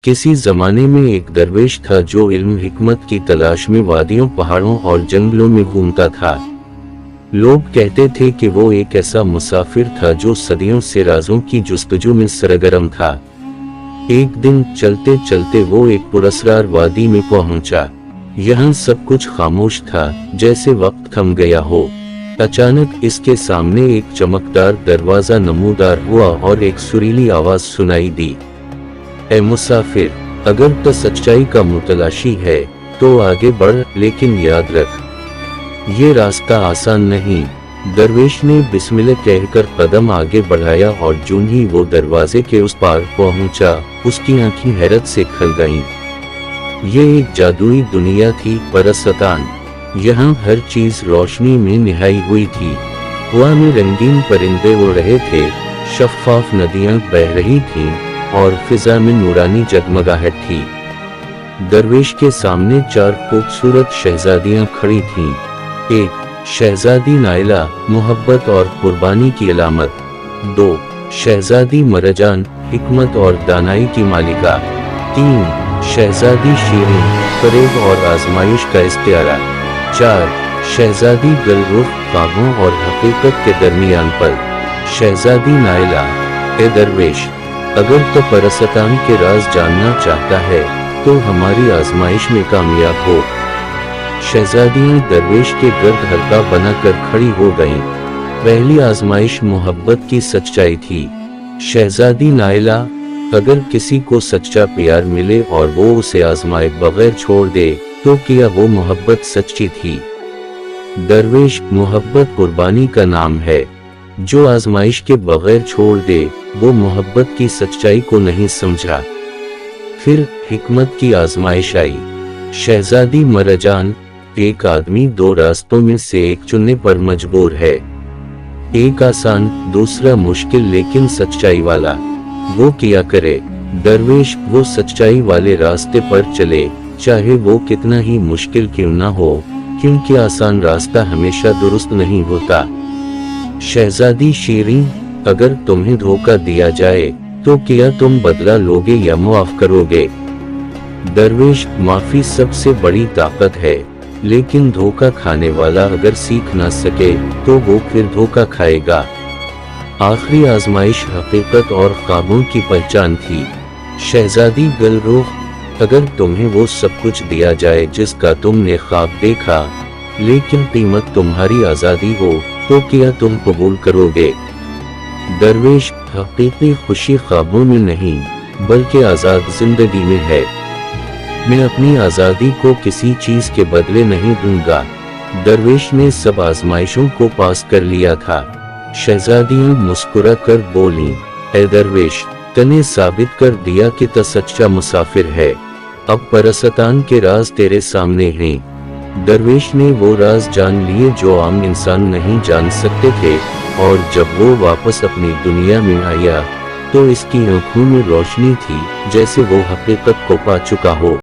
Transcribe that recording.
किसी जमाने में एक दरवेश था जो इल्म हिकमत की तलाश में वादियों, पहाड़ों और जंगलों में घूमता था। लोग कहते थे कि वो एक ऐसा मुसाफिर था जो सदियों से राजों की जुस्तजू में सरगर्म था। एक दिन चलते चलते वो एक पुरस्कार वादी में पहुंचा। यहाँ सब कुछ खामोश था, जैसे वक्त थम गया हो। अचानक इसके सामने एक चमकदार दरवाजा नमूदार हुआ और एक सुरीली आवाज सुनाई दी, ए मुसाफिर, अगर तो सच्चाई का मुतलाशी है तो आगे बढ़, लेकिन याद रख, ये रास्ता आसान नहीं। दरवेश ने बिस्मिल्लाह कहकर कदम आगे बढ़ाया और जूं ही वो दरवाजे के उस पार पहुंचा, उसकी आंखें हैरत से खल गईं। ये एक जादुई दुनिया थी, परसतान। यहाँ हर चीज रोशनी में निहाई हुई थी। हवा में रंगीन परिंदे उड़ रहे थे, शफ़ाफ नदियां बह रही थीं और फिजा में नूरानी जगमगाहट थी। दरवेश के सामने 4 खूबसूरत शहजादियां खड़ी थीं। 1 शहजादी नाइला, मोहब्बत और कुर्बानी की अलामत। 2 शहजादी मरजान, हिकमत और दानाई की मालिका। 3 शहजादी शीरीन, फरेब और आजमाइश का इस्तियारा। 4 शहजादी गलरुख, ख्वाबों और हकीकत के दरमियान पर। शहजादी नाइला, ए दरवेश, अगर तो परसतान के राज जानना चाहता है तो हमारी आजमाइश में कामयाब हो। शहजादियां दरवेश के गर्द हल्का बनाकर खड़ी हो गईं। पहली आजमाइश मोहब्बत की सच्चाई थी। शहजादी नाइला, अगर किसी को सच्चा प्यार मिले और वो उसे आजमाए बगैर छोड़ दे तो क्या वो मोहब्बत सच्ची थी? दरवेश, मोहब्बत कुर्बानी का नाम है। जो आजमाइश के बगैर छोड़ दे वो मोहब्बत की सच्चाई को नहीं समझा। फिर हिकमत की आजमाइश आई। शहजादी मरजान, एक आदमी 2 रास्तों में से एक चुनने पर मजबूर है। एक आसान, दूसरा मुश्किल लेकिन सच्चाई वाला। वो क्या करे? दरवेश, वो सच्चाई वाले रास्ते पर चले, चाहे वो कितना ही मुश्किल क्यों ना हो, क्योंकि आसान रास्ता हमेशा दुरुस्त नहीं होता। शहजादी शीरीन, अगर तुम्हें धोखा दिया जाए तो क्या तुम बदला लोगे या मुआफ करोगे? दरवेश, माफी सबसे बड़ी ताकत है, लेकिन धोखा खाने वाला अगर सीख ना सके तो वो फिर धोखा खाएगा। आखिरी आजमाइश हकीकत और ख्वाबों की पहचान थी। शहजादी गलरुख, अगर तुम्हें वो सब कुछ दिया जाए जिसका तुमने ख्वाब देखा, लेकिन कीमत तुम्हारी आजादी हो, तो क्या तुम कबूल करोगे? दरवेश, हकीकी खुशी ख्वाबों में नहीं बल्कि आजाद जिंदगी में है। मैं अपनी आजादी को किसी चीज के बदले नहीं दूंगा। दरवेश ने सब आजमाइशों को पास कर लिया था। शहजादियां मुस्कुरा कर बोली, ए दरवेश, तने साबित कर दिया कि तू सच्चा मुसाफिर है। अब परसतान के राज तेरे सामने हैं। दरवेश ने वो राज जान लिए जो आम इंसान नहीं जान सकते थे, और जब वो वापस अपनी दुनिया में आया तो इसकी आंखों में रोशनी थी, जैसे वो हकीकत को पा चुका हो।